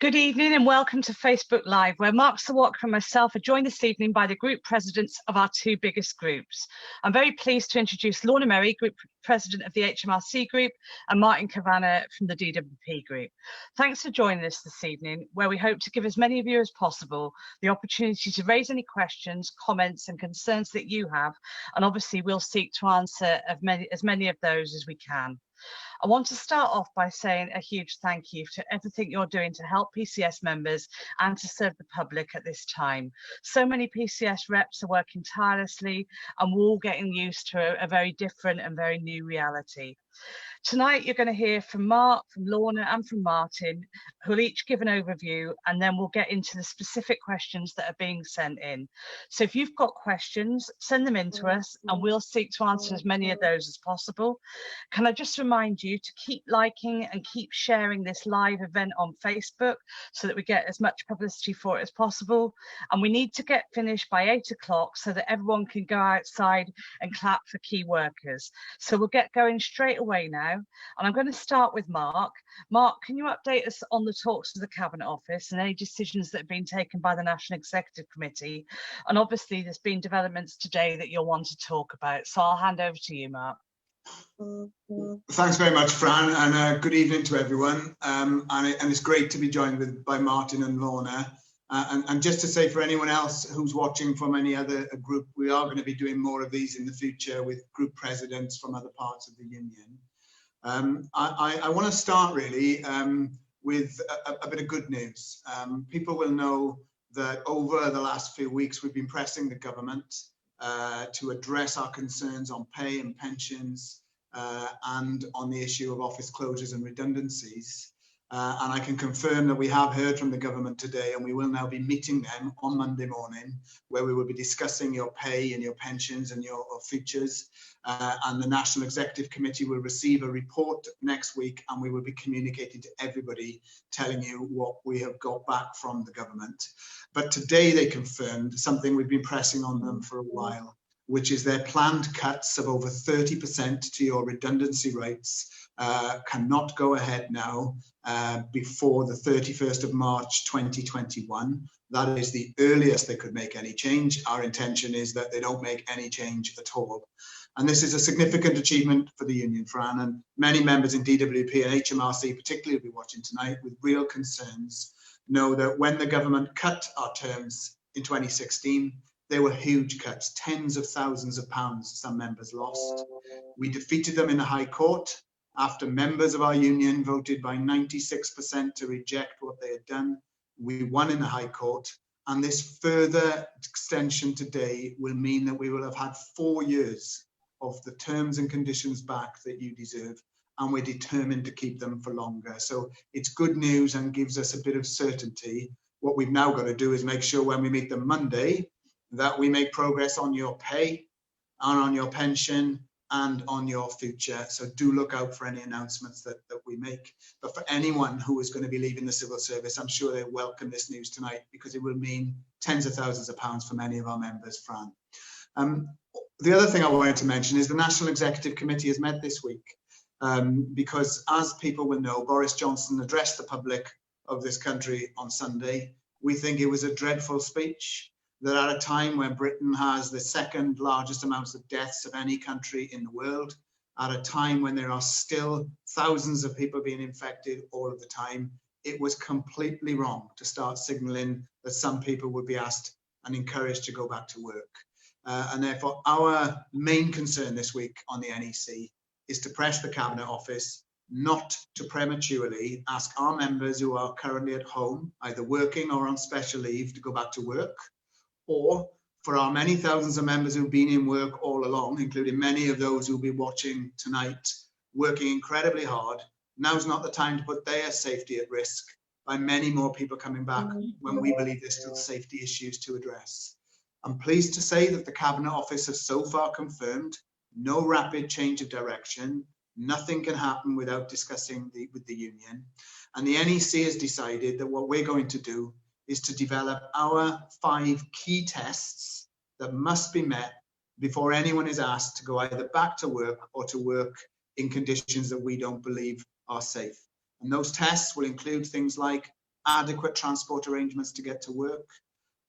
Good evening and welcome to Facebook Live, where Mark Serwotka and myself are joined this evening by the group presidents of our two biggest groups. I'm very pleased to introduce Lorna Merry, Group President of the HMRC Group, and Martin Kavanagh from the DWP Group. Thanks for joining us this evening, where we hope to give as many of you as possible the opportunity to raise any questions, comments and concerns that you have, and obviously we'll seek to answer as many of those as we can. I want to start off by saying a huge thank you for everything you're doing to help PCS members and to serve the public at this time. So many PCS reps are working tirelessly and we're all getting used to a very different and very new reality. Tonight, you're going to hear from Mark, from Lorna and from Martin, who'll each give an overview, and then we'll get into the specific questions that are being sent in. So if you've got questions, send them in to us and we'll seek to answer as many of those as possible. Can I just remind you to keep liking and keep sharing this live event on Facebook so that we get as much publicity for it as possible. And we need to get finished by 8 o'clock so that everyone can go outside and clap for key workers. So we'll get going straight away now. And I'm going to start with Mark. Mark, can you update us on the talks to the Cabinet Office and any decisions that have been taken by the National Executive Committee? And obviously there's been developments today that you'll want to talk about. So I'll hand over to you, Mark. Thanks very much, Fran, and good evening to everyone. And it's great to be joined by Martin and Lorna. And just to say, for anyone else who's watching from any other group, we are going to be doing more of these in the future with group presidents from other parts of the union. I want to start really with a bit of good news. People will know that over the last few weeks we've been pressing the government to address our concerns on pay and pensions and on the issue of office closures and redundancies. And I can confirm that we have heard from the government today, and we will now be meeting them on Monday morning, where we will be discussing your pay and your pensions and your futures. And the National Executive Committee will receive a report next week, and we will be communicating to everybody, telling you what we have got back from the government. But today they confirmed something we've been pressing on them for a while, which is their planned cuts of over 30% to your redundancy rates cannot go ahead now before the 31st of March 2021. That is the earliest they could make any change. Our intention is that they don't make any change at all. And this is a significant achievement for the union, Fran, and many members in DWP and HMRC particularly will be watching tonight with real concerns, know that when the government cut our terms in 2016, they were huge cuts, tens of thousands of pounds some members lost. We defeated them in the High Court after members of our union voted by 96% to reject what they had done. We won in the High Court, and this further extension today will mean that we will have had 4 years of the terms and conditions back that you deserve, and we're determined to keep them for longer. So it's good news and gives us a bit of certainty. What we've now got to do is make sure when we meet them Monday that we make progress on your pay and on your pension and on your future. So do look out for any announcements that we make. But for anyone who is going to be leaving the civil service, I'm sure they welcome this news tonight, because it will mean tens of thousands of pounds for many of our members, Fran. The other thing I wanted to mention is the National Executive Committee has met this week because, as people will know, Boris Johnson addressed the public of this country on Sunday. We think it was a dreadful speech, that at a time when Britain has the second largest amounts of deaths of any country in the world, at a time when there are still thousands of people being infected all of the time, it was completely wrong to start signalling that some people would be asked and encouraged to go back to work. And therefore, our main concern this week on the NEC is to press the Cabinet Office not to prematurely ask our members who are currently at home, either working or on special leave, to go back to work, or for our many thousands of members who've been in work all along, including many of those who'll be watching tonight, working incredibly hard. Now's not the time to put their safety at risk by many more people coming back when we believe there's still safety issues to address. I'm pleased to say that the Cabinet Office has so far confirmed no rapid change of direction. Nothing can happen without discussing with the union. And the NEC has decided that what we're going to do is to develop our 5 key tests that must be met before anyone is asked to go either back to work or to work in conditions that we don't believe are safe. And those tests will include things like adequate transport arrangements to get to work.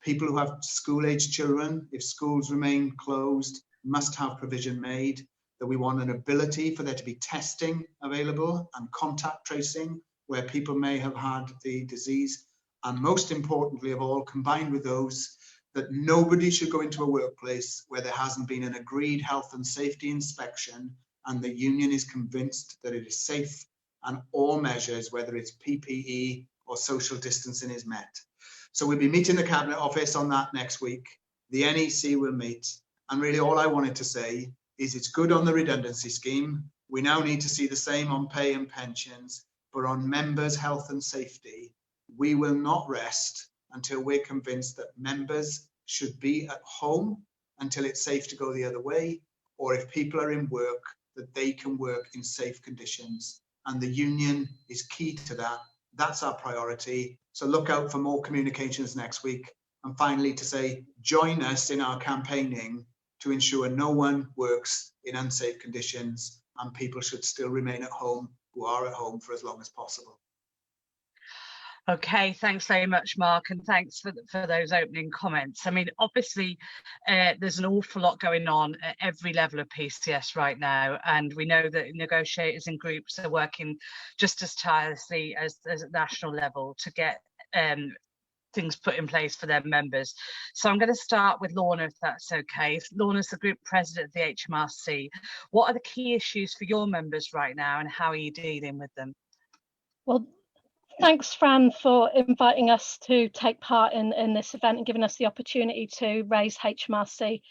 People who have school-aged children, if schools remain closed, must have provision made. That we want an ability for there to be testing available and contact tracing where people may have had the disease. And most importantly of all, combined with those, that nobody should go into a workplace where there hasn't been an agreed health and safety inspection and the union is convinced that it is safe and all measures, whether it's PPE or social distancing, is met. So we'll be meeting the Cabinet Office on that next week. The NEC will meet. And really all I wanted to say is it's good on the redundancy scheme. We now need to see the same on pay and pensions, but on members' health and safety, we will not rest until we're convinced that members should be at home until it's safe to go the other way, or if people are in work, that they can work in safe conditions. And the union is key to that. That's our priority. So look out for more communications next week. And finally, to say, join us in our campaigning to ensure no one works in unsafe conditions and people should still remain at home who are at home for as long as possible. Okay, thanks very much, Mark, and thanks for those opening comments. I mean, obviously, there's an awful lot going on at every level of PCS right now, and we know that negotiators and groups are working just as tirelessly as at national level to get things put in place for their members. So I'm going to start with Lorna, if that's okay. Lorna's the group president of the HMRC. What are the key issues for your members right now, and how are you dealing with them? Well, thanks, Fran, for inviting us to take part in this event and giving us the opportunity to raise HMRC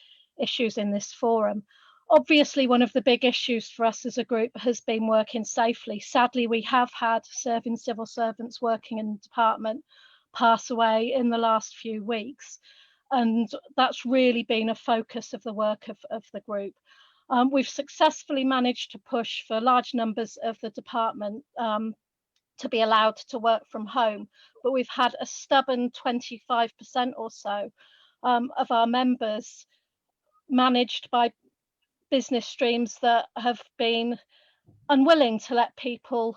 issues in this forum. Obviously, one of the big issues for us as a group has been working safely. Sadly, we have had serving civil servants working in the department pass away in the last few weeks, and that's really been a focus of the work of the group. We've successfully managed to push for large numbers of the department to be allowed to work from home, but we've had a stubborn 25% or so of our members managed by business streams that have been unwilling to let people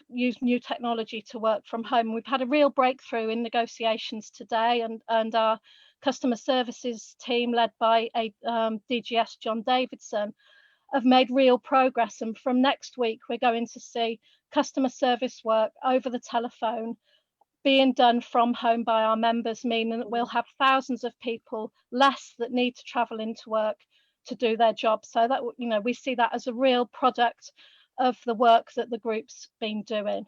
use new technology to work from home. We've had a real breakthrough in negotiations today, and our customer services team, led by DGS John Davidson, have made real progress. And from next week, we're going to see customer service work over the telephone being done from home by our members, meaning that we'll have thousands of people less that need to travel into work to do their job. So that, you know, we see that as a real product of the work that the group's been doing.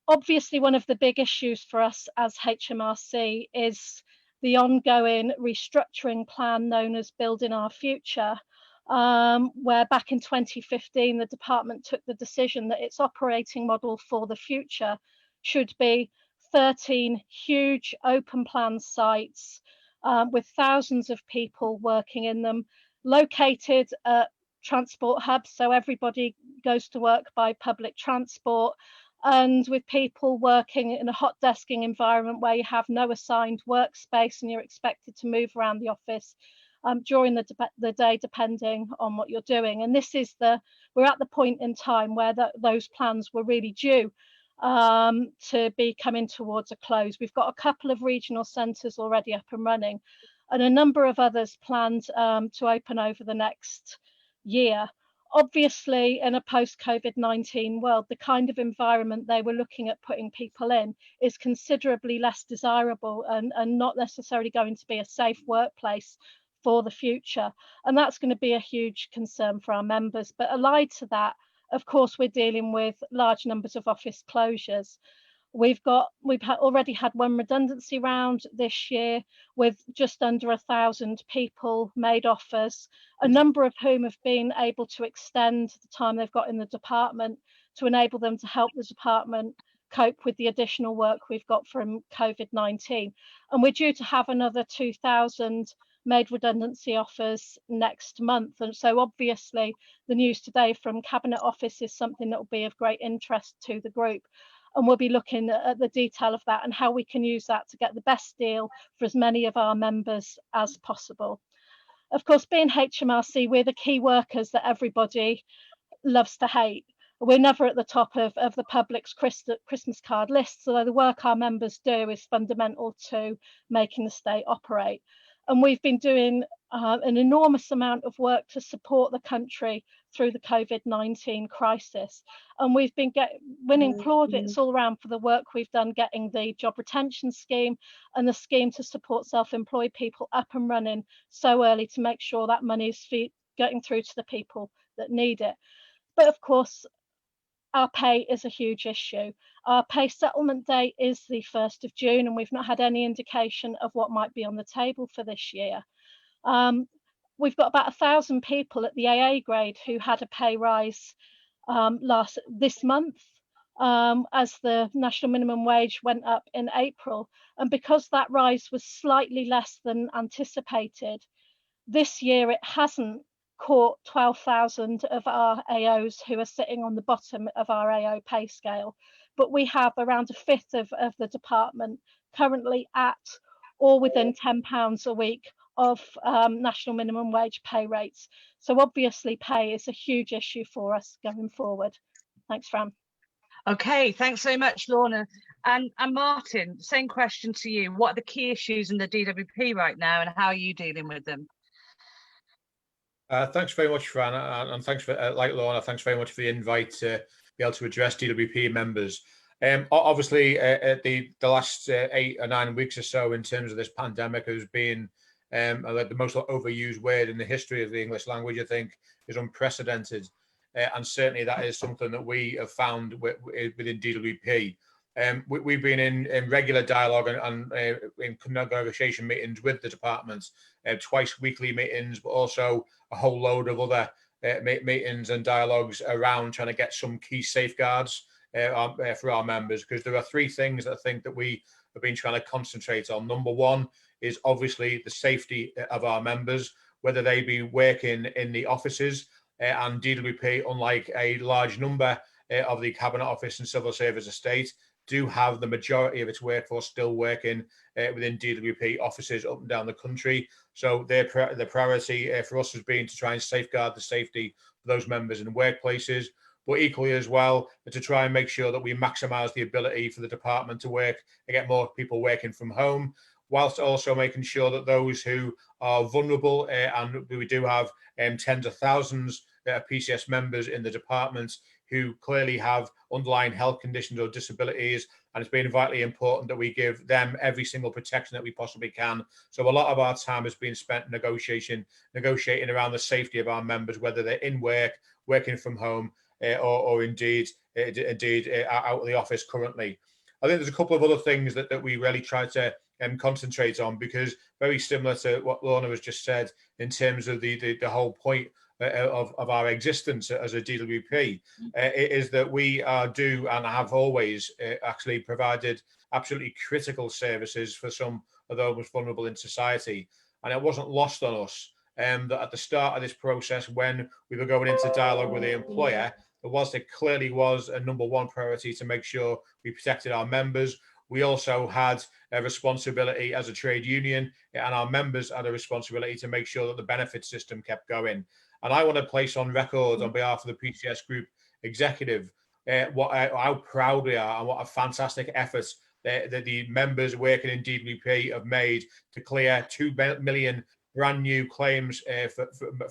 Obviously, one of the big issues for us as HMRC is the ongoing restructuring plan known as Building Our Future, where back in 2015, the department took the decision that its operating model for the future should be 13 huge open plan sites with thousands of people working in them, located at transport hubs, so everybody goes to work by public transport, and with people working in a hot desking environment where you have no assigned workspace and you're expected to move around the office during the day, depending on what you're doing. And this is we're at the point in time where those plans were really due to be coming towards a close. We've got a couple of regional centres already up and running, and a number of others planned to open over the next year. Obviously, in a post-COVID-19 world, the kind of environment they were looking at putting people in is considerably less desirable and not necessarily going to be a safe workplace for the future. And that's going to be a huge concern for our members. But allied to that, of course, we're dealing with large numbers of office closures. We've already had one redundancy round this year with just under 1,000 people made offers, a number of whom have been able to extend the time they've got in the department to enable them to help the department cope with the additional work we've got from COVID-19. And we're due to have another 2,000 made redundancy offers next month. And so obviously the news today from Cabinet Office is something that will be of great interest to the group. And we'll be looking at the detail of that and how we can use that to get the best deal for as many of our members as possible. Of course, being HMRC, we're the key workers that everybody loves to hate. We're never at the top of the public's Christmas card list, so the work our members do is fundamental to making the state operate. And we've been doing an enormous amount of work to support the country through the COVID-19 crisis. And we've been winning plaudits all around for the work we've done getting the job retention scheme and the scheme to support self-employed people up and running so early to make sure that money is getting through to the people that need it. But of course, our pay is a huge issue. Our pay settlement date is the 1st of June, and we've not had any indication of what might be on the table for this year. We've got about 1,000 people at the AA grade who had a pay rise this month as the national minimum wage went up in April. And because that rise was slightly less than anticipated, this year it hasn't caught 12,000 of our AOs who are sitting on the bottom of our AO pay scale. But we have around a fifth of the department currently at or within £10 a week of national minimum wage pay rates. So obviously pay is a huge issue for us going forward. Thanks, Fran. Okay, thanks so much, Lorna. And Martin, same question to you. What are the key issues in the DWP right now and how are you dealing with them? Thanks very much, Fran, and thanks for, like Lorna, thanks very much for the invite to be able to address DWP members. Obviously, the last 8 or 9 weeks or so in terms of this pandemic has been the most overused word in the history of the English language, I think, is unprecedented. And certainly that is something that we have found within DWP. We've been in regular dialogue and in negotiation meetings with the departments, twice weekly meetings, but also a whole load of other meetings and dialogues around trying to get some key safeguards for our members, because there are 3 things that I think that we have been trying to concentrate on. Number 1 is obviously the safety of our members, whether they be working in the offices, and DWP, unlike a large number of the Cabinet Office and Civil Service estate, do have the majority of its workforce still working within DWP offices up and down the country. So the priority for us has been to try and safeguard the safety of those members in workplaces, but equally as well to try and make sure that we maximise the ability for the department to work and get more people working from home, whilst also making sure that those who are vulnerable, and we do have tens of thousands of PCS members in the department who clearly have underlying health conditions or disabilities, and it's been vitally important that we give them every single protection that we possibly can. So a lot of our time has been spent negotiating around the safety of our members, whether they're in work, working from home, or indeed out of the office currently. I think there's a couple of other things that we really try to concentrate on, because very similar to what Lorna has just said in terms of the whole point of our existence as a DWP, is that we do and have always actually provided absolutely critical services for some of those most vulnerable in society. And it wasn't lost on us that at the start of this process, when we were going into dialogue with the employer, it clearly was a number 1 priority to make sure we protected our members. We also had a responsibility as a trade union, and our members had a responsibility to make sure that the benefit system kept going. And I want to place on record on behalf of the PCS Group executive how proud we are and what a fantastic effort that the members working in DWP have made to clear 2 million brand new claims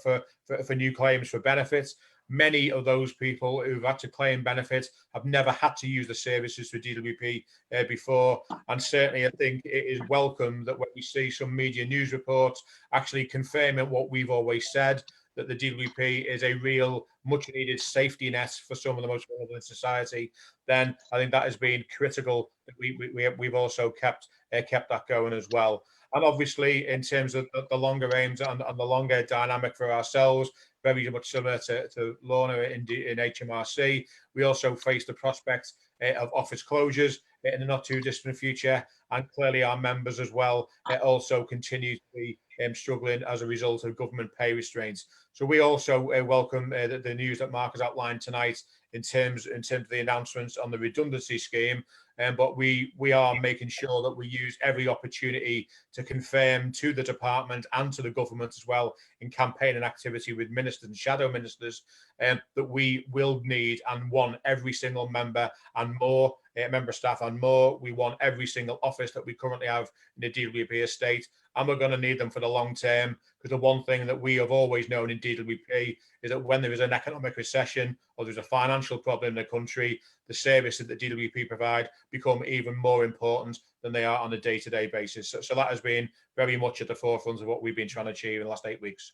for new claims for benefits. Many of those people who've had to claim benefits have never had to use the services for DWP before. And certainly I think it is welcome that when we see some media news reports actually confirming what we've always said, that the DWP is a real much needed safety net for some of the most vulnerable in society, then I think that has been critical. We've also kept that going as well. And obviously in terms of the longer aims and the longer dynamic for ourselves, very much similar to Lorna in HMRC, we also face the prospect of office closures in the not too distant future, and clearly our members as well also continue to be struggling as a result of government pay restraints. So we also welcome the news that Mark has outlined tonight in terms of the announcements on the redundancy scheme. But we are making sure that we use every opportunity to confirm to the department and to the government as well in campaign and activity with ministers and shadow ministers that we will need and want every single member and more member staff and more. We want every single office that we currently have in the DWP estate, and we're going to need them for the long term, because the one thing that we have always known in DWP is that when there is an economic recession or there's a financial problem in the country, the services that the DWP provide become even more important than they are on a day-to-day basis. So that has been very much at the forefront of what we've been trying to achieve in the last 8 weeks.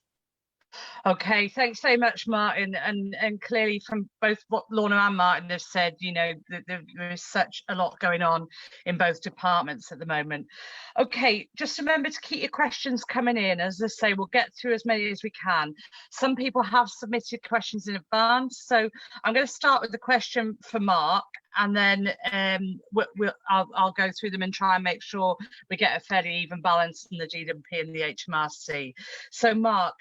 Okay, thanks so much, Martin. And clearly from both what Lorna and Martin have said, you know, there is such a lot going on in both departments at the moment. Okay, just remember to keep your questions coming in. As I say, we'll get through as many as we can. Some people have submitted questions in advance, so I'm going to start with the question for Mark, and then I'll go through them and try and make sure we get a fairly even balance in the DWP and the HMRC. So Mark,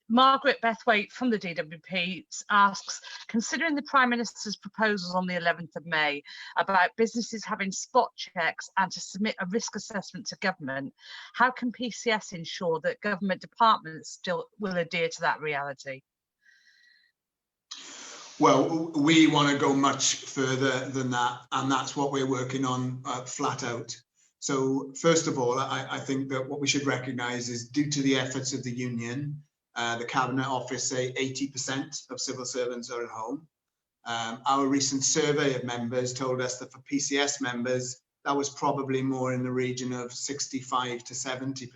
Margaret Bethwaite from the DWP asks, considering the Prime Minister's proposals on the 11th of May about businesses having spot checks and to submit a risk assessment to government, how can PCS ensure that government departments still will adhere to that reality? Well, we want to go much further than that, and that's what we're working on flat out. So first of all, I think that what we should recognise is, due to the efforts of the union, the Cabinet Office say 80% of civil servants are at home. Our recent survey of members told us that for PCS members, that was probably more in the region of 65 to 70%.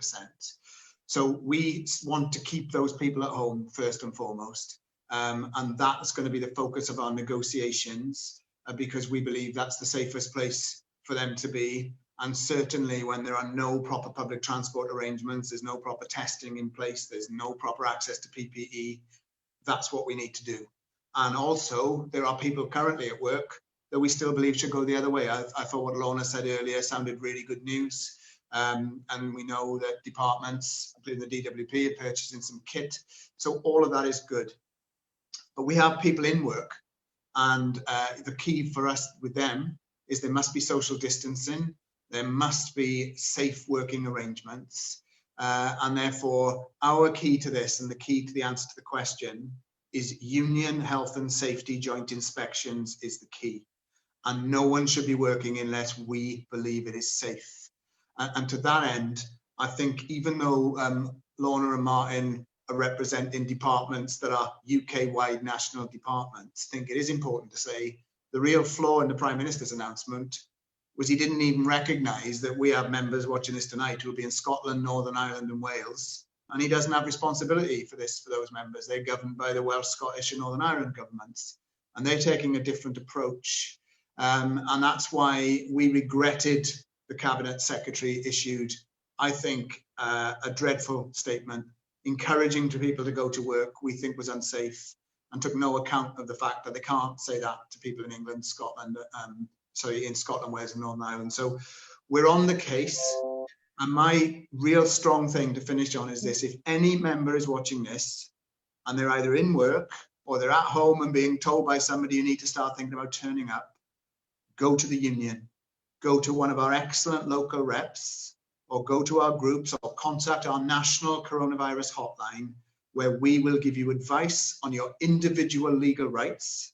So we want to keep those people at home first and foremost. And that's going to be the focus of our negotiations, because we believe that's the safest place for them to be. And certainly when there are no proper public transport arrangements, there's no proper testing in place, there's no proper access to PPE, that's what we need to do. And also, there are people currently at work that we still believe should go the other way. I thought what Lorna said earlier sounded really good news. And we know that departments, including the DWP, are purchasing some kit. So all of that is good. But we have people in work, and the key for us with them is there must be social distancing, there must be safe working arrangements, and therefore our key to this, and the key to the answer to the question, is union health and safety joint inspections is the key. And no one should be working unless we believe it is safe. And to that end, I think even though Lorna and Martin are representing departments that are UK-wide national departments, I think it is important to say the real flaw in the Prime Minister's announcement was he didn't even recognise that we have members watching this tonight who will be in Scotland, Northern Ireland and Wales, and he doesn't have responsibility for this for those members. They're governed by the Welsh, Scottish and Northern Ireland governments, and they're taking a different approach. And that's why we regretted the Cabinet Secretary issued, I think, a dreadful statement encouraging people to go to work, we think was unsafe, and took no account of the fact that they can't say that to people in England, Scotland, in Scotland, Wales and Northern Ireland. So we're on the case. And my real strong thing to finish on is this: if any member is watching this and they're either in work or they're at home and being told by somebody you need to start thinking about turning up, go to the union, go to one of our excellent local reps, or go to our groups, or contact our national coronavirus hotline, where we will give you advice on your individual legal rights,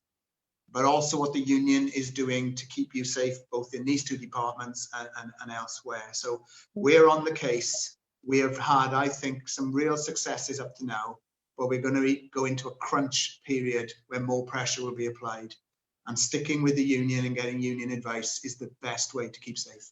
but also what the union is doing to keep you safe, both in these two departments and elsewhere. So we're on the case. We have had, I think, some real successes up to now, but we're going to go into a crunch period where more pressure will be applied. And sticking with the union and getting union advice is the best way to keep safe.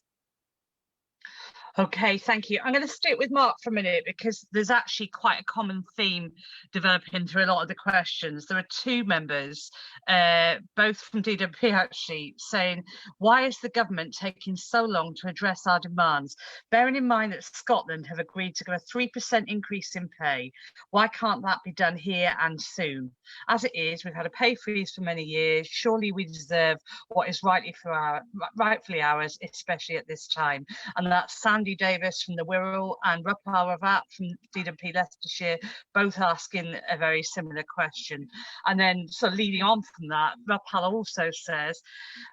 Okay, thank you. I'm going to stick with Mark for a minute because there's actually quite a common theme developing through a lot of the questions. There are two members, both from DWP actually, saying, why is the government taking so long to address our demands? Bearing in mind that Scotland have agreed to give a 3% increase in pay, why can't that be done here and soon? As it is, we've had a pay freeze for many years. Surely we deserve what is rightfully ours, especially at this time. And that's Sandy Davis from the Wirral and Rapal Ravat from DWP Leicestershire, both asking a very similar question. And then sort of leading on from that, Rapal also says,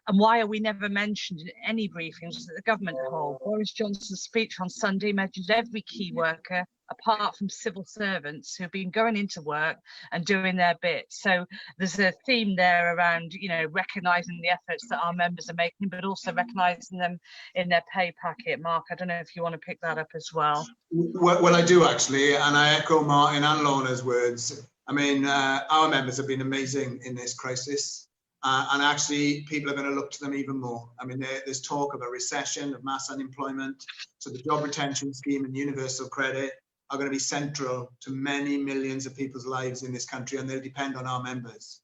and why are we never mentioned in any briefings that the government hold? Boris Johnson's speech on Sunday mentioned every key worker, apart from civil servants who've been going into work and doing their bit. So there's a theme there around, you know, recognising the efforts that our members are making, but also recognising them in their pay packet. Mark, I don't know if you want to pick that up as well. Well, I do actually, and I echo Martin and Lorna's words. I mean, our members have been amazing in this crisis. And actually, people are going to look to them even more. I mean, there's talk of a recession, of mass unemployment. So the job retention scheme and universal credit are going to be central to many millions of people's lives in this country, and they'll depend on our members.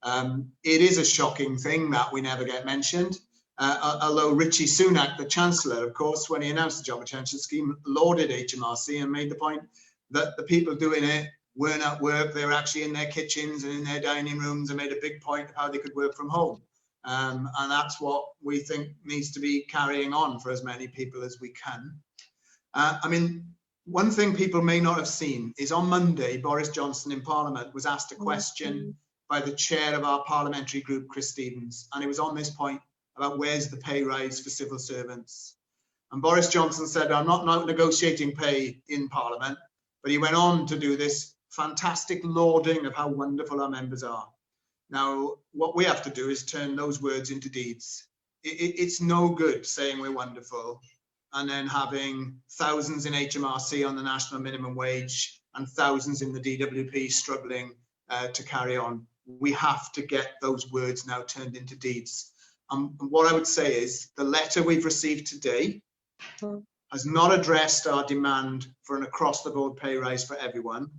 It is a shocking thing that we never get mentioned. Although Richie Sunak, the Chancellor, of course, when he announced the job retention scheme, lauded HMRC and made the point that the people doing it weren't at work, they were actually in their kitchens and in their dining rooms, and made a big point of how they could work from home. And that's what we think needs to be carrying on for as many people as we can. I mean, one thing people may not have seen is on Monday, Boris Johnson in Parliament was asked a question by the chair of our parliamentary group, Chris Stevens, and it was on this point about where's the pay rise for civil servants. And Boris Johnson said, I'm not now negotiating pay in Parliament, but he went on to do this fantastic lauding of how wonderful our members are. Now, what we have to do is turn those words into deeds. It's no good saying we're wonderful and then having thousands in HMRC on the national minimum wage and thousands in the DWP struggling to carry on. We have to get those words now turned into deeds. What I would say is the letter we've received today has not addressed our demand for an across-the-board pay rise for everyone,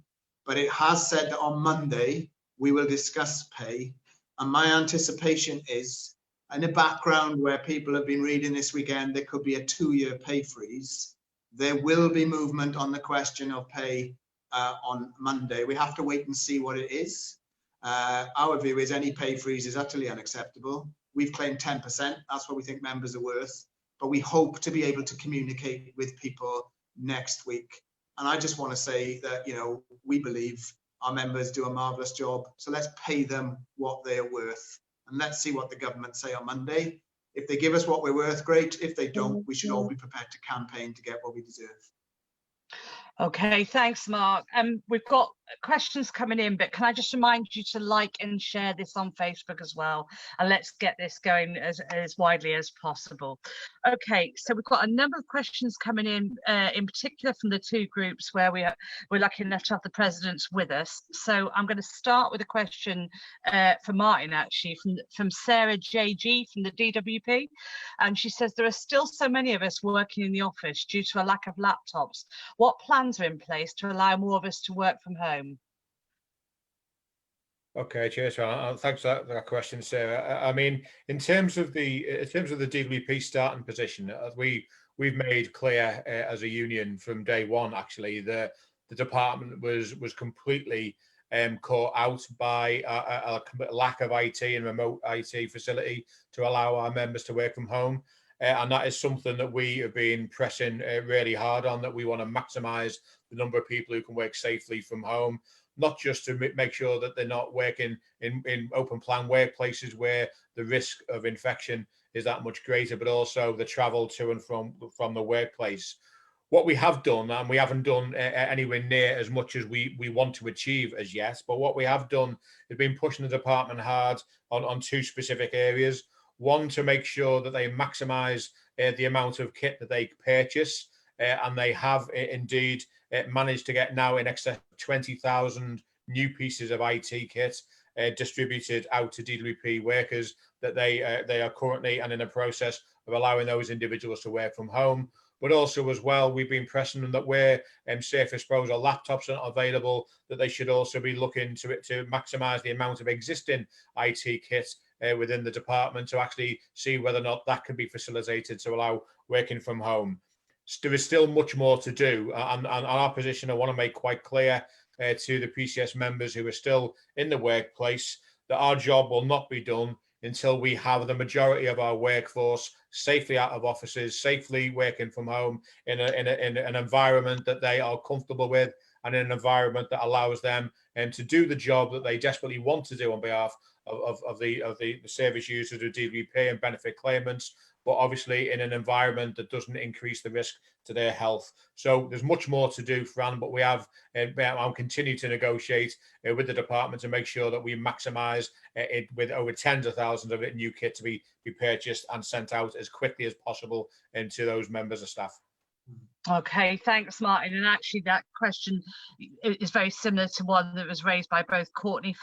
but it has said that on Monday we will discuss pay. And my anticipation is, in a background where people have been reading this weekend, there could be a 2-year pay freeze. There will be movement on the question of pay on Monday. We have to wait and see what it is. Our view is any pay freeze is utterly unacceptable. We've claimed 10%. That's what we think members are worth. But we hope to be able to communicate with people next week. And I just want to say that, you know, we believe our members do a marvellous job. So let's pay them what they're worth. And let's see what the government say on Monday. If they give us what we're worth, great. If they don't, we should all be prepared to campaign to get what we deserve. Okay, thanks, Mark. We've got questions coming in, but can I just remind you to like and share this on Facebook as well, and let's get this going as widely as possible. Okay, so we've got a number of questions coming in particular from the two groups where we're lucky enough to have the presidents with us. So I'm going to start with a question for Martin, actually, from Sarah JG from the DWP, and she says there are still so many of us working in the office due to a lack of laptops. What plans are in place to allow more of us to work from home? Okay, cheers, Fran. Thanks for that question, Sarah. I mean, in terms of the DWP starting position, we've made clear as a union from day one, actually, that the department was completely caught out by a lack of IT and remote IT facility to allow our members to work from home. And that is something that we have been pressing really hard on, that we want to maximise the number of people who can work safely from home, not just to make sure that they're not working in open plan workplaces where the risk of infection is that much greater, but also the travel to and from the workplace. What we have done, and we haven't done anywhere near as much as we want to achieve as yet, but what we have done is been pushing the department hard on two specific areas. One, to make sure that they maximise the amount of kit that they purchase, and they have indeed managed to get now in excess of 20,000 new pieces of IT kit distributed out to DWP workers that they are currently and in a process of allowing those individuals to work from home. but also as well, we've been pressing them that where Surface Pros or laptops are not available, that they should also be looking to maximise the amount of existing IT kits within the department to actually see whether or not that can be facilitated to allow working from home. There is still much more to do, and our position I want to make quite clear to the PCS members who are still in the workplace that our job will not be done until we have the majority of our workforce safely out of offices, safely working from home in an environment that they are comfortable with, and in an environment that allows them to do the job that they desperately want to do on behalf of the service users of DWP and benefit claimants, but obviously in an environment that doesn't increase the risk to their health. So there's much more to do, Fran, but we have, I'll continue to negotiate with the department to make sure that we maximise it with over tens of thousands of new kit to be purchased and sent out as quickly as possible to those members of staff. Okay, thanks, Martin. And actually, that question is very similar to one that was raised by both Courtney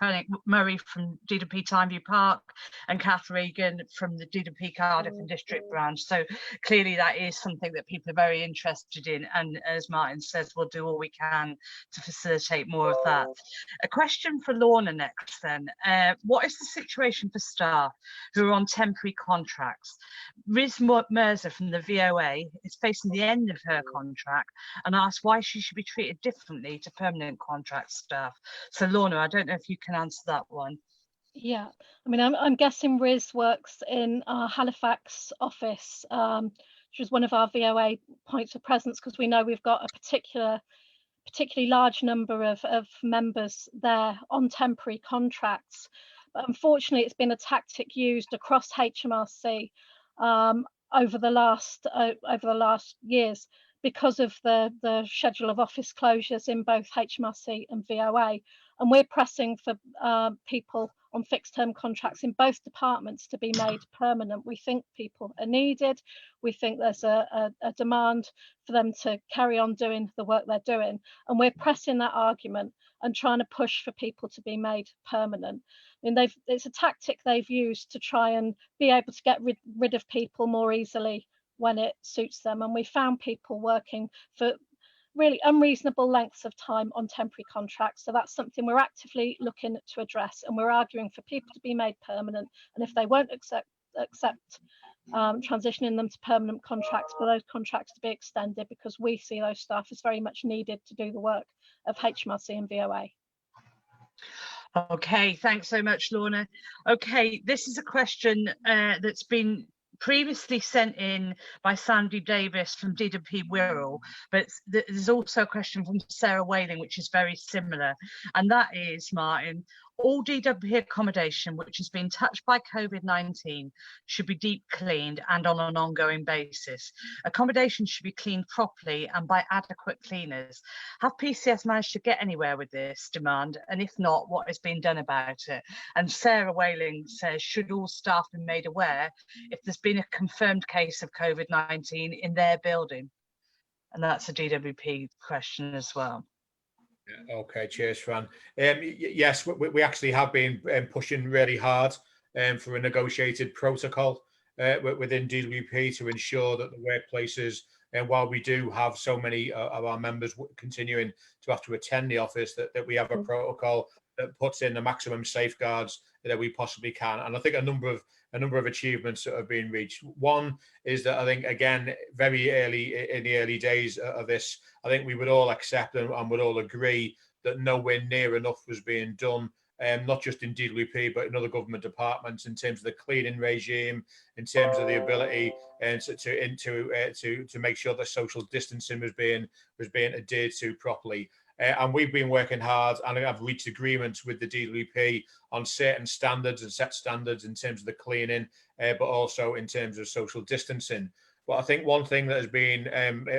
Murray from DWP Timeview Park and Kath Regan from the DWP Cardiff and District Branch. So clearly that is something that people are very interested in. And as Martin says, we'll do all we can to facilitate more of that. A question for Lorna next then. What is the situation for staff who are on temporary contracts? Riz Mirza from the VOA is facing the end of her contract and asked why she should be treated differently to permanent contract staff. So Lorna, I don't know if you can answer that one. Yeah, I mean, I'm guessing Riz works in our Halifax office, which is one of our VOA points of presence, because we know we've got a particularly large number of members there on temporary contracts. But unfortunately, it's been a tactic used across HMRC over the last years, because of the schedule of office closures in both HMRC and VOA. And we're pressing for people on fixed term contracts in both departments to be made permanent. We think people are needed. We think there's a demand for them to carry on doing the work they're doing. And we're pressing that argument and trying to push for people to be made permanent. I mean, it's a tactic they've used to try and be able to get rid of people more easily when it suits them. And we found people working for really unreasonable lengths of time on temporary contracts. So that's something we're actively looking to address, and we're arguing for people to be made permanent. And if they won't accept transitioning them to permanent contracts, for those contracts to be extended, because we see those staff as very much needed to do the work of HMRC and VOA. Okay, thanks so much, Lorna. Okay, this is a question that's been previously sent in by Sandy Davis from DWP Wirral, but there's also a question from Sarah Whaling, which is very similar. And that is, Martin, all DWP accommodation which has been touched by COVID-19 should be deep cleaned and on an ongoing basis. Accommodation should be cleaned properly and by adequate cleaners. Have PCS managed to get anywhere with this demand? And if not, what is being done about it? And Sarah Whaling says, should all staff be made aware if there's been a confirmed case of COVID-19 in their building? And that's a DWP question as well. Okay, cheers, Fran. Yes, we actually have been pushing really hard for a negotiated protocol within DWP to ensure that the workplaces, and while we do have so many of our members continuing to have to attend the office, that we have a protocol that puts in the maximum safeguards that we possibly can. And I think a number of achievements that have been reached. One is that I think, again, very early in the early days of this, I think we would all accept and would all agree that nowhere near enough was being done, not just in DWP, but in other government departments, in terms of the cleaning regime, in terms of the ability to make sure that social distancing was being adhered to properly. And we've been working hard, and I've reached agreements with the DWP on certain standards and set standards in terms of the cleaning, but also in terms of social distancing. But I think one thing that has been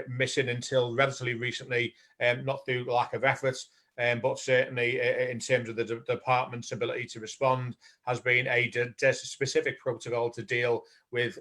missing until relatively recently, not through lack of efforts, but certainly in terms of the department's ability to respond, has been a specific protocol to deal with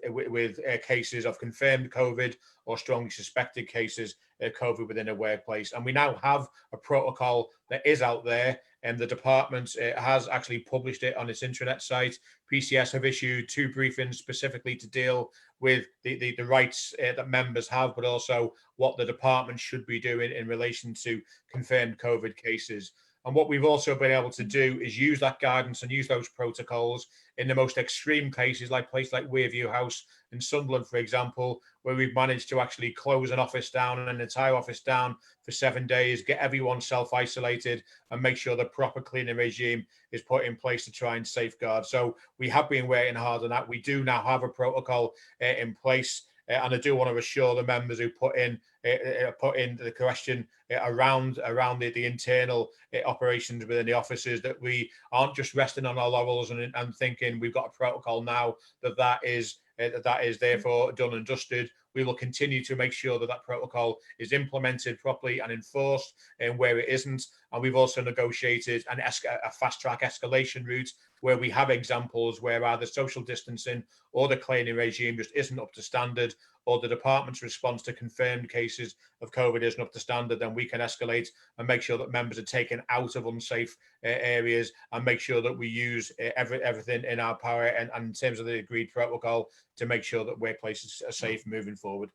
cases of confirmed COVID or strongly suspected cases of COVID within a workplace. And we now have a protocol that is out there and the department has actually published it on its intranet site. PCS have issued 2 briefings specifically to deal with the rights that members have, but also what the department should be doing in relation to confirmed COVID cases. And what we've also been able to do is use that guidance and use those protocols in the most extreme cases, like places like Wearview House in Sunderland, for example, where we've managed to actually close an office down and an entire office down for 7 days, get everyone self-isolated and make sure the proper cleaning regime is put in place to try and safeguard. So we have been working hard on that. We do now have a protocol in place. And I do want to assure the members who put in the question around the internal operations within the offices that we aren't just resting on our laurels and thinking we've got a protocol now that is therefore done and dusted. We will continue to make sure that that protocol is implemented properly and enforced, and where it isn't. And we've also negotiated a fast-track escalation route where we have examples where either social distancing or the cleaning regime just isn't up to standard, or the department's response to confirmed cases of COVID isn't up to standard, then we can escalate and make sure that members are taken out of unsafe areas and make sure that we use everything in our power and in terms of the agreed protocol to make sure that workplaces are safe moving forward.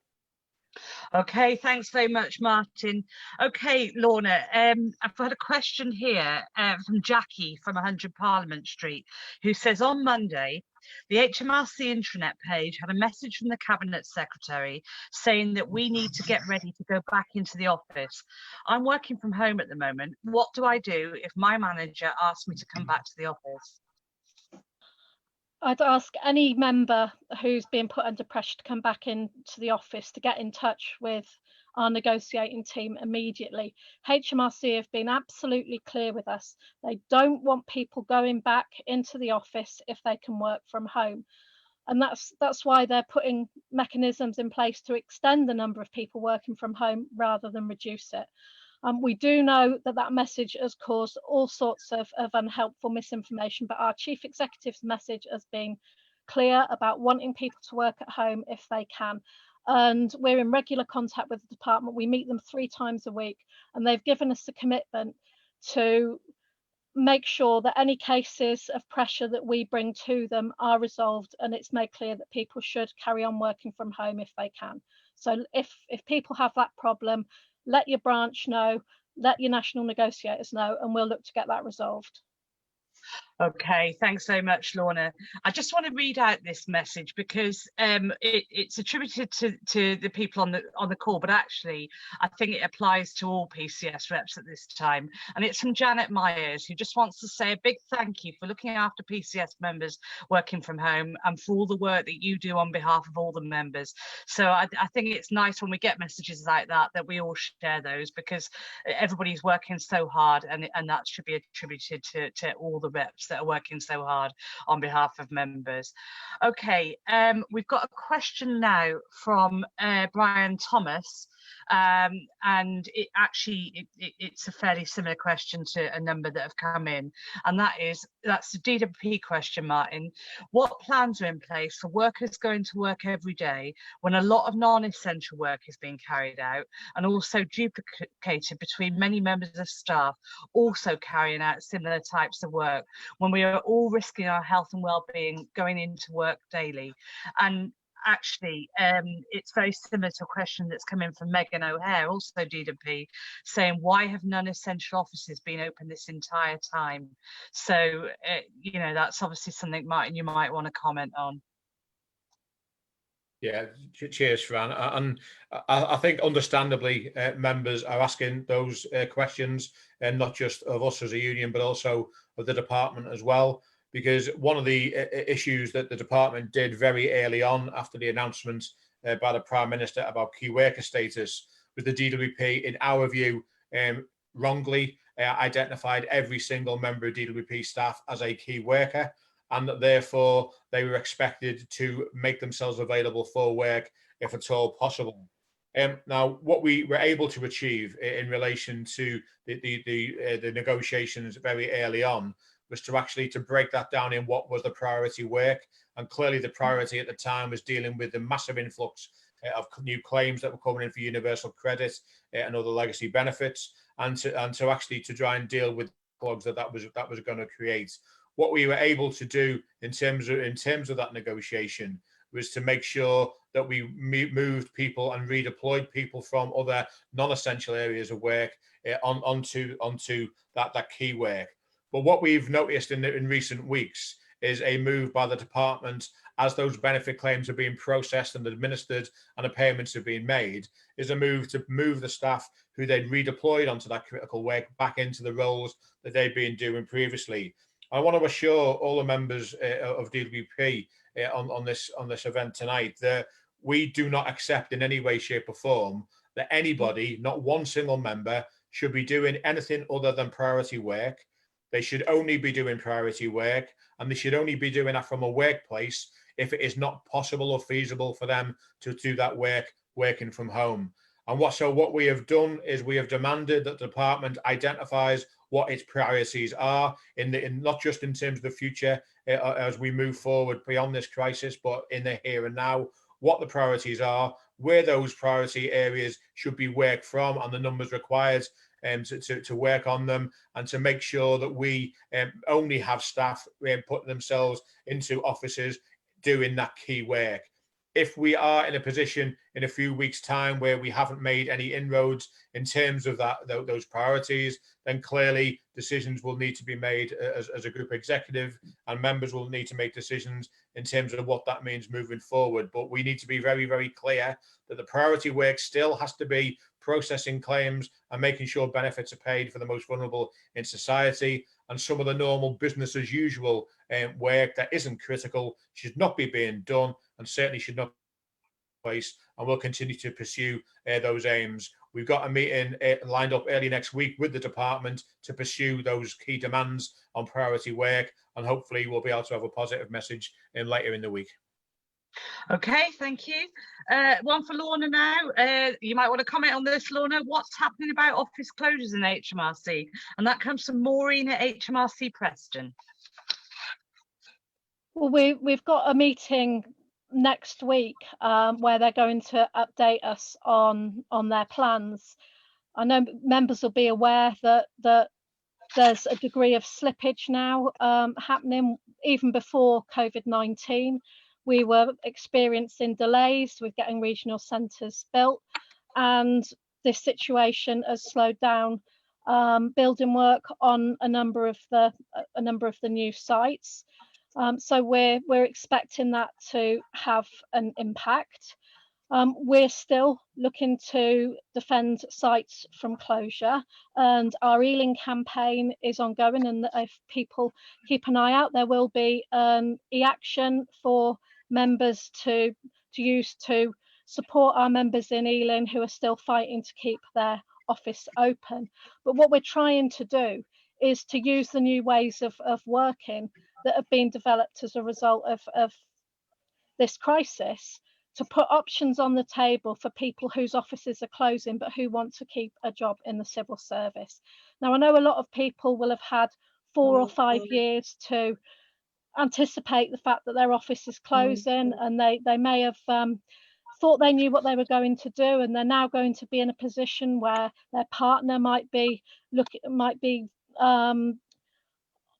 Okay, thanks very much, Martin. Okay, Lorna, I've got a question here from Jackie from 100 Parliament Street, who says on Monday, the HMRC intranet page had a message from the Cabinet Secretary saying that we need to get ready to go back into the office. I'm working from home at the moment. What do I do if my manager asks me to come back to the office? I'd ask any member who's being put under pressure to come back into the office to get in touch with our negotiating team immediately. HMRC have been absolutely clear with us. They don't want people going back into the office if they can work from home. And that's why they're putting mechanisms in place to extend the number of people working from home rather than reduce it. We do know that message has caused all sorts of unhelpful misinformation, but our Chief Executive's message has been clear about wanting people to work at home if they can. And we're in regular contact with the department. We meet them 3 times a week, and they've given us a commitment to make sure that any cases of pressure that we bring to them are resolved, and it's made clear that people should carry on working from home if they can. So if people have that problem, let your branch know, let your national negotiators know, and we'll look to get that resolved. Okay, thanks very much, Lorna. I just want to read out this message because it's attributed to the people on the call, but actually I think it applies to all PCS reps at this time. And it's from Janet Myers, who just wants to say a big thank you for looking after PCS members working from home and for all the work that you do on behalf of all the members. So I think it's nice when we get messages like that we all share those, because everybody's working so hard, and that should be attributed to all the reps that are working so hard on behalf of members. Okay, we've got a question now from Brian Thomas, and it's a fairly similar question to a number that have come in, and that's the DWP question, Martin. What plans are in place for workers going to work every day when a lot of non-essential work is being carried out and also duplicated between many members of staff also carrying out similar types of work, when we are all risking our health and well-being going into work daily? And actually, it's very similar to a question that's come in from Megan O'Hare, also DWP, saying, why have non-essential offices been open this entire time? So, that's obviously something, Martin, you might want to comment on. Yeah, cheers, Fran. And I think understandably members are asking those questions, and not just of us as a union, but also of the department as well. Because one of the issues that the department did very early on after the announcement by the Prime Minister about key worker status was the DWP, in our view, wrongly identified every single member of DWP staff as a key worker, and that therefore they were expected to make themselves available for work if at all possible. Now, what we were able to achieve in relation to the negotiations very early on was to break that down in what was the priority work. And clearly the priority at the time was dealing with the massive influx of new claims that were coming in for universal credit and other legacy benefits, and to try and deal with backlogs that was going to create. What we were able to do in terms of that negotiation was to make sure that we moved people and redeployed people from other non-essential areas of work onto that key work. But what we've noticed in recent weeks is a move by the department, as those benefit claims are being processed and administered and the payments are being made, is a move to move the staff who they'd redeployed onto that critical work back into the roles that they'd been doing previously. I want to assure all the members of DWP on this event tonight that we do not accept in any way, shape or form that anybody, not one single member, should be doing anything other than priority work. They should only be doing priority work, and they should only be doing that from a workplace if it is not possible or feasible for them to do that work working from home. And what we have done is we have demanded that the department identifies what its priorities are, in not just in terms of the future as we move forward beyond this crisis, but in the here and now, what the priorities are, where those priority areas should be worked from, and the numbers required to work on them, and to make sure that we only have staff putting themselves into offices doing that key work. If we are in a position in a few weeks' time where we haven't made any inroads in terms of those priorities, then clearly decisions will need to be made as a group executive, and members will need to make decisions in terms of what that means moving forward. But we need to be very, very clear that the priority work still has to be processing claims and making sure benefits are paid for the most vulnerable in society. And some of the normal business as usual work that isn't critical should not be being done, and certainly should not be place, and we'll continue to pursue those aims. We've got a meeting lined up early next week with the department to pursue those key demands on priority work, and hopefully we'll be able to have a positive message later in the week. Okay, thank you. One for Lorna now. You might want to comment on this, Lorna. What's happening about office closures in HMRC? And that comes from Maureen at HMRC Preston. Well, we've got a meeting next week where they're going to update us on their plans. I know members will be aware that there's a degree of slippage now happening. Even before COVID-19, we were experiencing delays with getting regional centres built, and this situation has slowed down building work on a number of the new sites. So we're expecting that to have an impact. We're still looking to defend sites from closure, and our Ealing campaign is ongoing, and if people keep an eye out, there will be an e-action for members to use to support our members in Ealing who are still fighting to keep their office open. But what we're trying to do is to use the new ways of working that have been developed as a result of this crisis, to put options on the table for people whose offices are closing but who want to keep a job in the civil service. Now, I know a lot of people will have had 4 or 5 years to anticipate the fact that their office is closing, and they may have thought they knew what they were going to do, and they're now going to be in a position where their partner might be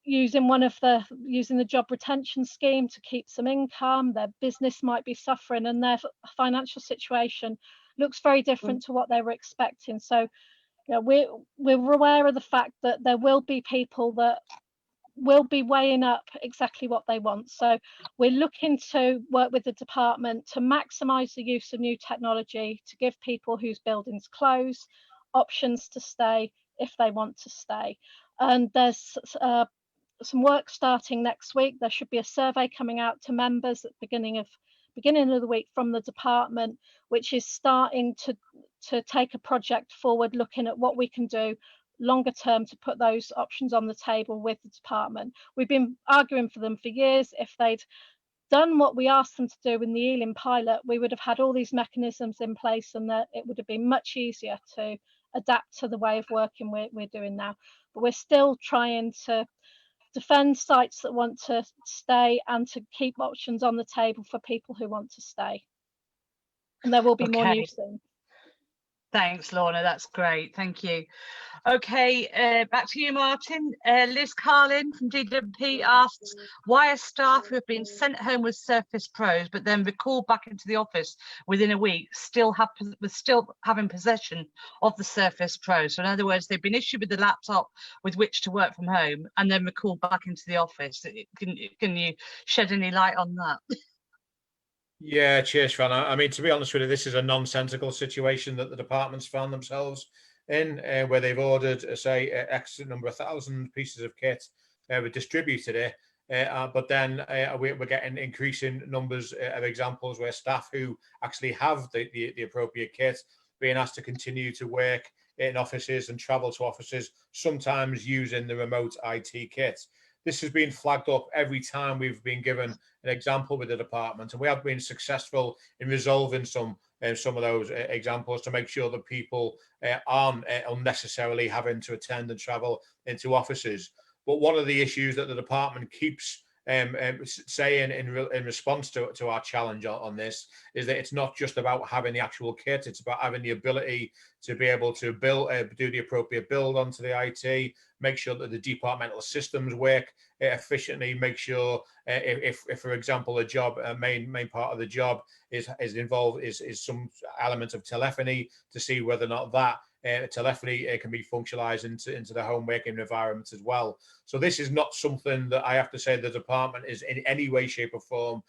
using the job retention scheme to keep some income. Their business might be suffering, and their financial situation looks very different to what they were expecting. So, you know, we're aware of the fact that there will be people that will be weighing up exactly what they want. So we're looking to work with the department to maximise the use of new technology to give people whose buildings close options to stay if they want to stay. And there's some work starting next week. There should be a survey coming out to members at the beginning of the week from the department, which is starting to take a project forward, looking at what we can do longer term to put those options on the table with the department. We've been arguing for them for years. If they'd done what we asked them to do in the Ealing pilot, we would have had all these mechanisms in place, and that it would have been much easier to adapt to the way of working we're doing now. But we're still trying to defend sites that want to stay and to keep options on the table for people who want to stay. And there will be more news soon. Thanks, Lorna. That's great. Thank you. Okay, back to you, Martin. Liz Carlin from DWP asks, why are staff who have been sent home with Surface Pros but then recalled back into the office within a week still having possession of the Surface Pro? So in other words, they've been issued with the laptop with which to work from home and then recalled back into the office. Can you shed any light on that? Yeah, cheers, Fran. I mean, to be honest with you, this is a nonsensical situation that the departments found themselves in, where they've ordered, say, X number of thousand pieces of kit, we distributed it, but then we're getting increasing numbers of examples where staff who actually have the appropriate kit being asked to continue to work in offices and travel to offices, sometimes using the remote IT kit. This has been flagged up every time we've been given an example with the department, and we have been successful in resolving some of those examples to make sure that people aren't unnecessarily having to attend and travel into offices. But one of the issues that the department keeps saying in response to our challenge on this is that it's not just about having the actual kit, it's about having the ability to be able to build, do the appropriate build onto the IT, make sure that the departmental systems work efficiently, make sure if for example, a job, a main part of the job is involved is some element of telephony to see whether or not that telephony can be functionalized into the home working environment as well. So this is not something that I have to say the department is in any way, shape or form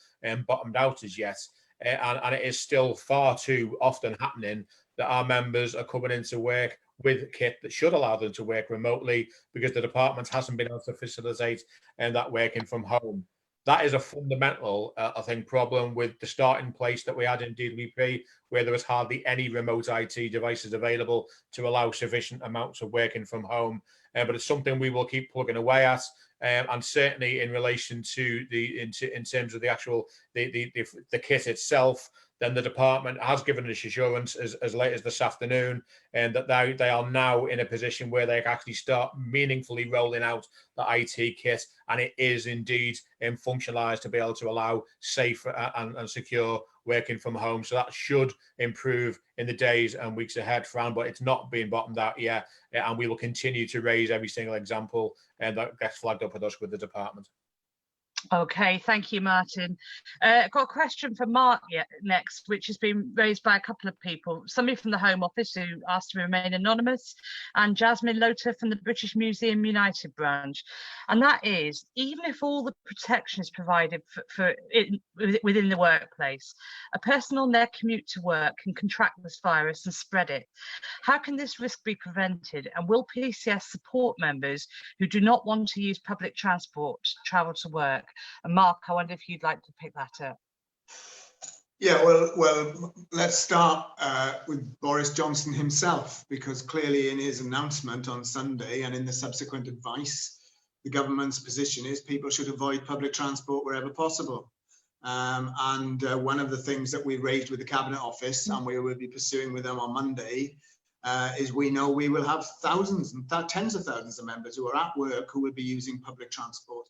bottomed out as yet. And it is still far too often happening that our members are coming into work with kit that should allow them to work remotely because the department hasn't been able to facilitate that working from home. That is a fundamental, I think, problem with the starting place that we had in DWP, where there was hardly any remote IT devices available to allow sufficient amounts of working from home. But it's something we will keep plugging away at, and certainly in relation to in terms of the actual the kit itself. Then the department has given us assurance as late as this afternoon, and that they are now in a position where they can actually start meaningfully rolling out the IT kit, and it is indeed functionalized to be able to allow safe and secure working from home. So that should improve in the days and weeks ahead, Fran, but it's not being bottomed out yet, and we will continue to raise every single example that gets flagged up with us with the department. Okay, thank you, Martin. I've got a question for Mark next, which has been raised by a couple of people. Somebody from the Home Office who asked to remain anonymous, and Jasmine Loter from the British Museum United branch. And that is, even if all the protection is provided within the workplace, a person on their commute to work can contract this virus and spread it. How can this risk be prevented? And will PCS support members who do not want to use public transport to travel to work? And Mark, I wonder if you'd like to pick that up. Yeah, well, let's start with Boris Johnson himself, because clearly in his announcement on Sunday and in the subsequent advice, the government's position is people should avoid public transport wherever possible. And one of the things that we raised with the Cabinet Office, and we will be pursuing with them on Monday, is we know we will have thousands and tens of thousands of members who are at work who will be using public transport.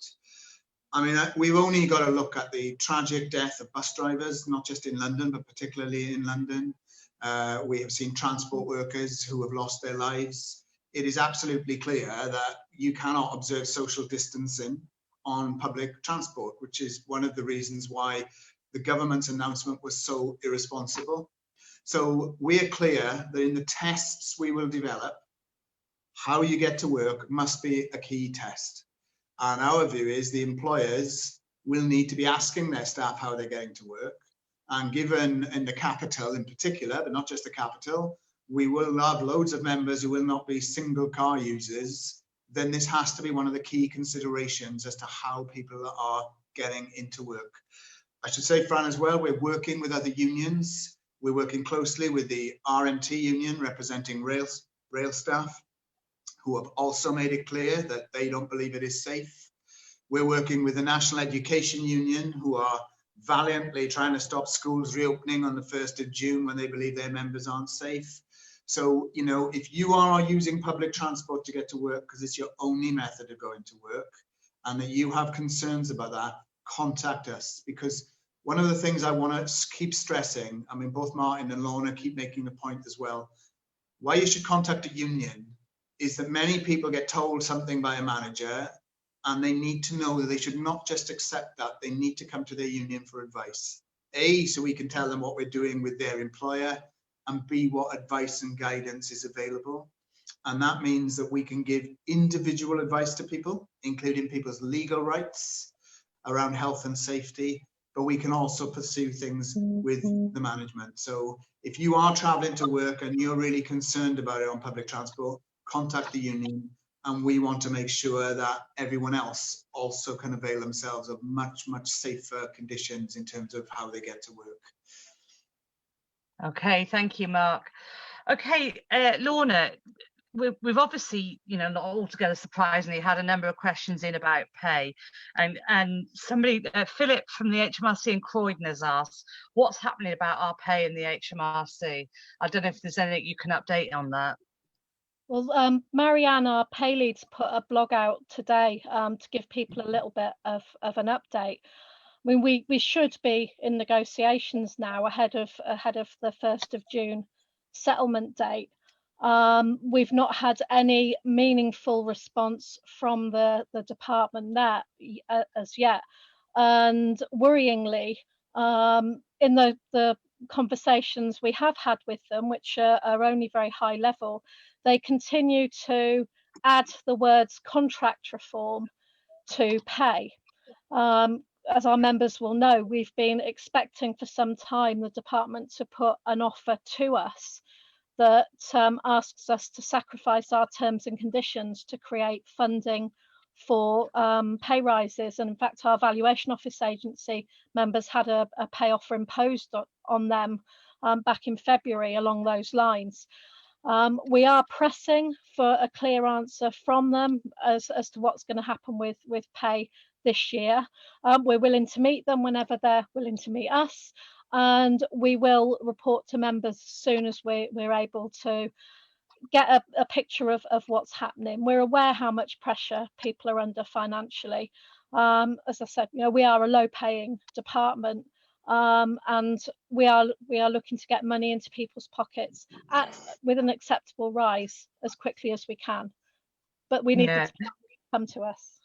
I mean, we've only got to look at the tragic death of bus drivers, not just in London, but particularly in London. We have seen transport workers who have lost their lives. It is absolutely clear that you cannot observe social distancing on public transport, which is one of the reasons why the government's announcement was so irresponsible. So we're clear that in the tests we will develop, how you get to work must be a key test. And our view is the employers will need to be asking their staff how they're getting to work. And given in the capital in particular, but not just the capital, we will have loads of members who will not be single car users, then this has to be one of the key considerations as to how people are getting into work. I should say, Fran, as well, we're working with other unions. We're working closely with the RMT union representing rail staff, who have also made it clear that they don't believe it is safe. We're working with the National Education Union, who are valiantly trying to stop schools reopening on the 1st of June when they believe their members aren't safe. So, you know, if you are using public transport to get to work because it's your only method of going to work, and that you have concerns about that, contact us. Because one of the things I want to keep stressing, I mean, both Martin and Lorna keep making the point as well, why you should contact a union is that many people get told something by a manager, and they need to know that they should not just accept that, they need to come to their union for advice. A, so we can tell them what we're doing with their employer, and B, what advice and guidance is available. And that means that we can give individual advice to people, including people's legal rights around health and safety, but we can also pursue things with the management. So if you are traveling to work and you're really concerned about it on public transport, contact the union, and we want to make sure that everyone else also can avail themselves of much safer conditions in terms of how they get to work. Okay, thank you, Mark. Okay, Lorna, we've obviously, not altogether surprisingly, had a number of questions in about pay, and somebody, Philip from the HMRC in Croydon, has asked, what's happening about our pay in the HMRC? I don't know if there's anything you can update on that. Well, Marianne, our pay leads, put a blog out today to give people a little bit of an update. I mean, we should be in negotiations now ahead of the 1st of June settlement date. We've not had any meaningful response from the department there as yet, and worryingly, in the conversations we have had with them, which are only very high level, they continue to add the words contract reform to pay. As our members will know, we've been expecting for some time the department to put an offer to us that asks us to sacrifice our terms and conditions to create funding for pay rises. And in fact, our valuation office agency members had a pay offer imposed on them back in February along those lines. We are pressing for a clear answer from them as to what's going to happen with pay this year. We're willing to meet them whenever they're willing to meet us, and we will report to members as soon as we're able to get a picture of what's happening. We're aware how much pressure people are under financially. As I said, we are a low-paying department, and we are looking to get money into people's pockets with an acceptable rise as quickly as we can. But we need to come to us.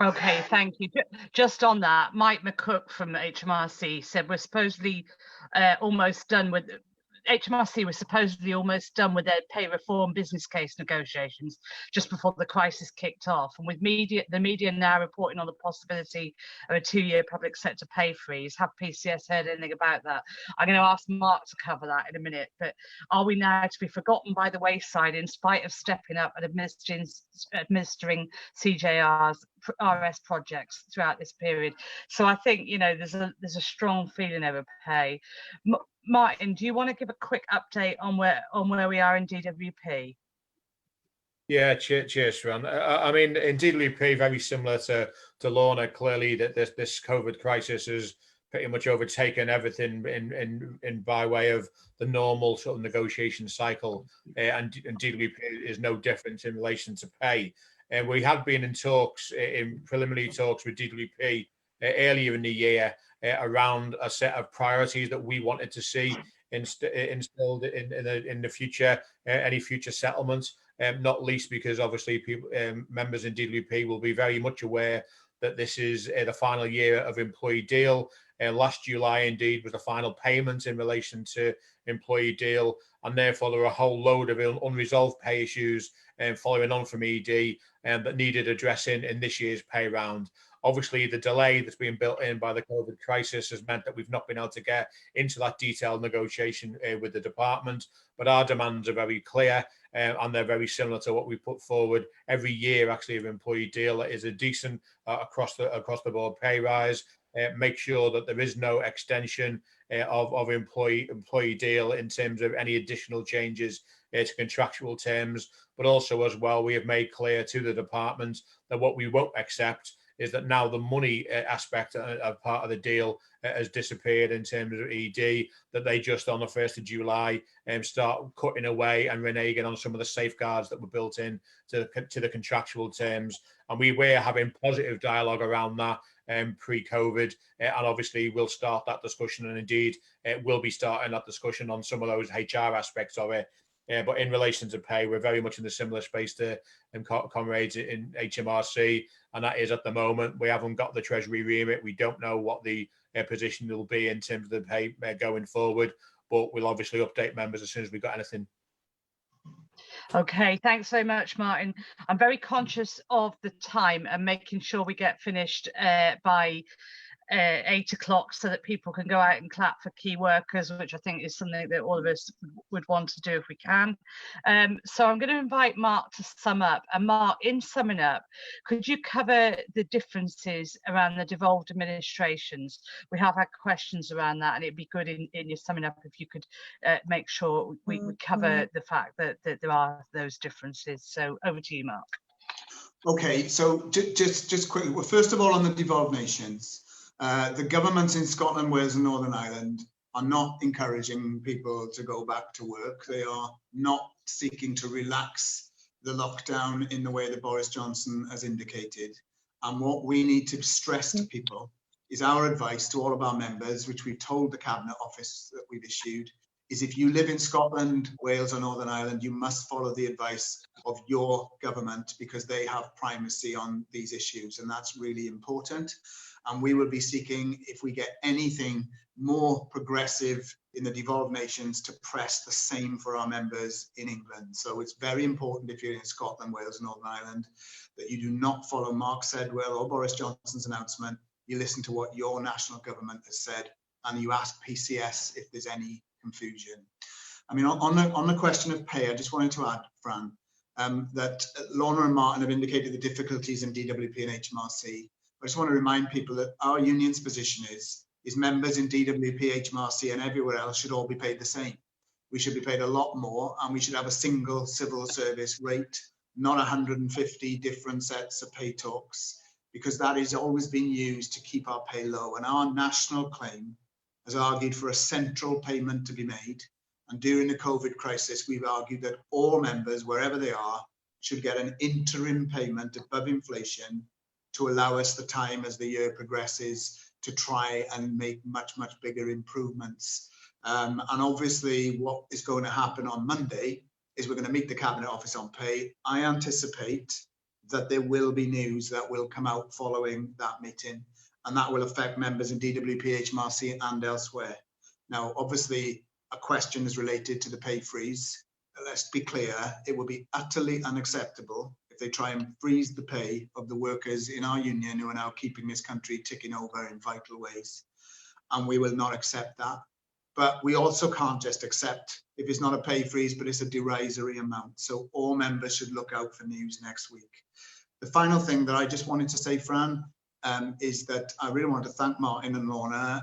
Okay, thank you. Just on that, Mike McCook from HMRC said we're supposedly almost done with. HMRC was supposedly almost done with their pay reform business case negotiations just before the crisis kicked off, and with the media now reporting on the possibility of a 2-year public sector pay freeze. Have PCS heard anything about that? I'm going to ask Mark to cover that in a minute, but are we now to be forgotten by the wayside in spite of stepping up and administering CJR's RS projects throughout this period? So I think there's a strong feeling over pay. Martin, do you want to give a quick update on where we are in DWP? Yeah, cheers, Fran. I mean, in DWP, very similar to Lorna, clearly that this COVID crisis has pretty much overtaken everything in by way of the normal sort of negotiation cycle, and DWP is no different in relation to pay. And we had been in talks, in preliminary talks with DWP earlier in the year around a set of priorities that we wanted to see instilled in the future, any future settlements, not least because obviously people, members in DWP will be very much aware that this is the final year of employee deal. Last July, indeed, was the final payment in relation to employee deal, and therefore there are a whole load of unresolved pay issues following on from ED that needed addressing in this year's pay round. Obviously, the delay that's been built in by the COVID crisis has meant that we've not been able to get into that detailed negotiation with the department, but our demands are very clear, and they're very similar to what we put forward every year, actually, of employee deal. That is a decent across the board pay rise. Make sure that there is no extension of employee deal in terms of any additional changes to contractual terms, but also as well, we have made clear to the department that what we won't accept is that now the money aspect of part of the deal has disappeared in terms of ED, that they just on the 1st of July start cutting away and reneging on some of the safeguards that were built in to the contractual terms. And we were having positive dialogue around that pre-COVID, and obviously we'll start that discussion, and indeed we'll be starting that discussion on some of those HR aspects of it But in relation to pay, we're very much in the similar space to comrades in HMRC, and that is at the moment we haven't got the Treasury remit. We don't know what the position will be in terms of the pay going forward, but we'll obviously update members as soon as we've got anything. Okay, thanks so much, Martin. I'm very conscious of the time and making sure we get finished by 8 o'clock so that people can go out and clap for key workers, which I think is something that all of us would want to do if we can. So I'm going to invite Mark to sum up. And Mark, in summing up, could you cover the differences around the devolved administrations? We have had questions around that, and it'd be good in your summing up if you could make sure we cover the fact that there are those differences. So over to you, Mark. Okay, so just quickly, well, first of all, on the devolved nations, the governments in Scotland, Wales and Northern Ireland are not encouraging people to go back to work. They are not seeking to relax the lockdown in the way that Boris Johnson has indicated. And what we need to stress to people is our advice to all of our members, which we've told the Cabinet Office that we've issued, is if you live in Scotland, Wales or Northern Ireland, you must follow the advice of your government because they have primacy on these issues, and that's really important. And we will be seeking, if we get anything more progressive in the devolved nations, to press the same for our members in England. So it's very important if you're in Scotland, Wales, Northern Ireland, that you do not follow Mark Serwotka or Boris Johnson's announcement. You listen to what your national government has said, and you ask PCS if there's any confusion. I mean, on the question of pay, I just wanted to add, Fran, that Lorna and Martin have indicated the difficulties in DWP and HMRC. I just want to remind people that our union's position is members in DWP, HMRC and everywhere else should all be paid the same. We should be paid a lot more, and we should have a single civil service rate, not 150 different sets of pay talks, because that has always been used to keep our pay low. And our national claim has argued for a central payment to be made. And during the COVID crisis, we've argued that all members, wherever they are, should get an interim payment above inflation to allow us the time as the year progresses to try and make much, much bigger improvements. And obviously what is going to happen on Monday is we're going to meet the Cabinet Office on pay. I anticipate that there will be news that will come out following that meeting, and that will affect members in DWP, HMRC and elsewhere. Now, obviously, a question is related to the pay freeze. Let's be clear, it will be utterly unacceptable if they try and freeze the pay of the workers in our union who are now keeping this country ticking over in vital ways. And we will not accept that. But we also can't just accept if it's not a pay freeze, but it's a derisory amount. So all members should look out for news next week. The final thing that I just wanted to say, Fran, is that I really want to thank Martin and Lorna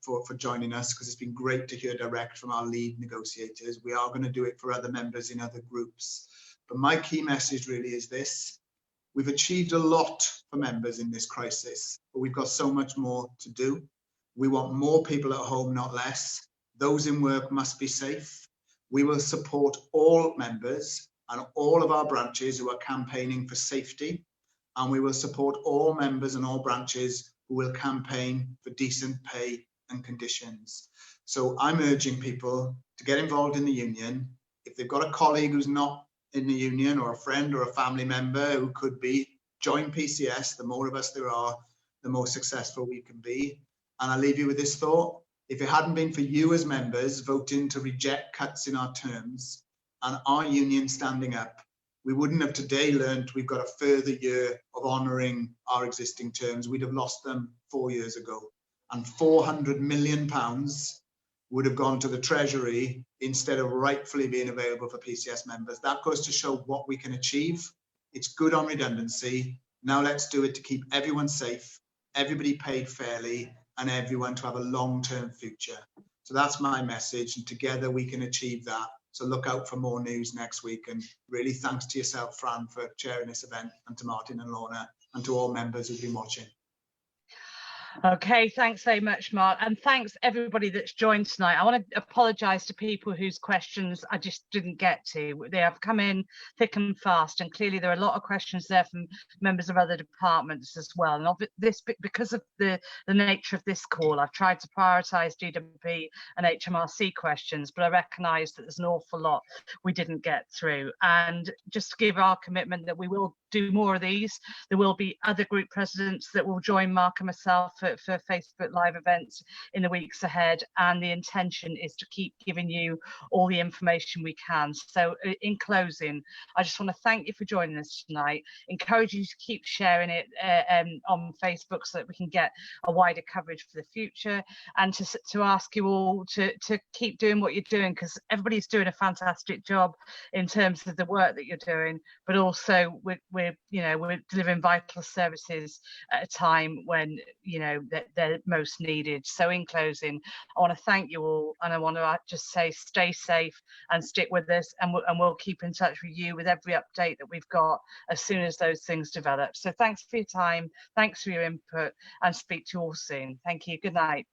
for joining us, because it's been great to hear direct from our lead negotiators. We are going to do it for other members in other groups. But my key message really is this: we've achieved a lot for members in this crisis, but we've got so much more to do. We want more people at home, not less. Those in work must be safe. We will support all members and all of our branches who are campaigning for safety. And we will support all members and all branches who will campaign for decent pay and conditions. So I'm urging people to get involved in the union. If they've got a colleague who's not in the union, or a friend or a family member who could be, join PCS. The more of us there are, the more successful we can be. And I'll leave you with this thought: if it hadn't been for you as members voting to reject cuts in our terms and our union standing up, we wouldn't have today learned we've got a further year of honouring our existing terms. We'd have lost them 4 years ago, and £400 million would have gone to the Treasury instead of rightfully being available for PCS members. That goes to show what we can achieve. It's good on redundancy. Now let's do it to keep everyone safe, everybody paid fairly, and everyone to have a long-term future. So that's my message, and together we can achieve that. So look out for more news next week, and really thanks to yourself, Fran, for chairing this event, and to Martin and Lorna, and to all members who've been watching. Okay, thanks very much, Mark, and thanks everybody that's joined tonight. I want to apologise to people whose questions I just didn't get to. They have come in thick and fast, and clearly there are a lot of questions there from members of other departments as well. And because of the nature of this call, I've tried to prioritise DWP and HMRC questions, but I recognise that there's an awful lot we didn't get through. And just to give our commitment that we will do more of these. There will be other group presidents that will join Mark and myself for Facebook Live events in the weeks ahead, and the intention is to keep giving you all the information we can. So in closing, I just want to thank you for joining us tonight, encourage you to keep sharing it on Facebook so that we can get a wider coverage for the future, and to ask you all to keep doing what you're doing, because everybody's doing a fantastic job in terms of the work that you're doing, but also we're delivering vital services at a time when they're most needed. So in closing, I want to thank you all, and I want to just say stay safe and stick with us, and we'll keep in touch with you with every update that we've got as soon as those things develop. So thanks for your time, thanks for your input, and speak to you all soon. Thank you. Good night.